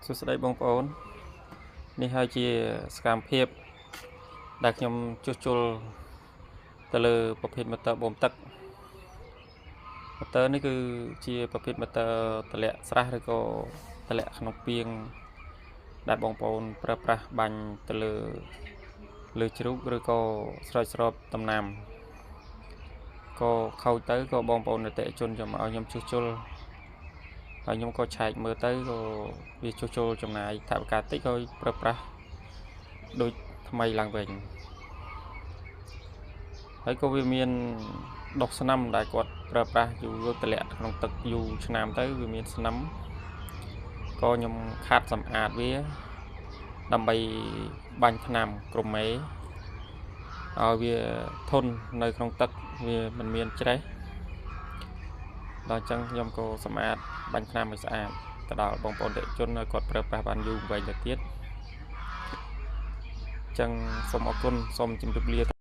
សួស្តីបងប្អូននេះហើយជាសកម្មភាពដែលខ្ញុំជួសជុលទៅលើប្រភេទម៉ូទ័របូមទឹកម៉ូទ័រនេះគឺជាប្រភេទម៉ូទ័រតម្លាក់ស្រះឬក៏តម្លាក់ក្នុងពាងដែលបងប្អូនប្រើប្រាស់បាញ់ទៅលើជ្រូកឬក៏ស្រោចស្រពដំណាំក៏ខូចទៅក៏បងប្អូនអតិថិជនចាំឲ្យខ្ញុំជួសជុលហើយខ្ញុំក៏ឆែកមើលទៅក៏វាជួសជុលចំណាយថវិកាតិចក៏ប្រើប្រាស់ដូចថ្មីឡើងវិញហើយក៏វាមានដុសស្នឹមដែលគាត់ប្រើប្រាស់យូរតម្លាក់ក្នុងទឹកយូរឆ្នាំទៅវាមានស្នឹមក៏ខ្ញុំខាត់សម្អាតវាដើម្បីបាញ់ថ្នាំក្រមេឲ្យវាធន់នៅក្នុងទឹកវាមិនមានច្រេះដល់អញ្ចឹងខ្ញុំក៏សម្អាតបាញ់ថ្នាំឲ្យស្អាតទៅដល់បងប្អូនអតិថិជនឲ្យគាត់ប្រើប្រាស់បានយូរវែងទៅទៀតអញ្ចឹងសូមអរគុណសូមជម្រាបលា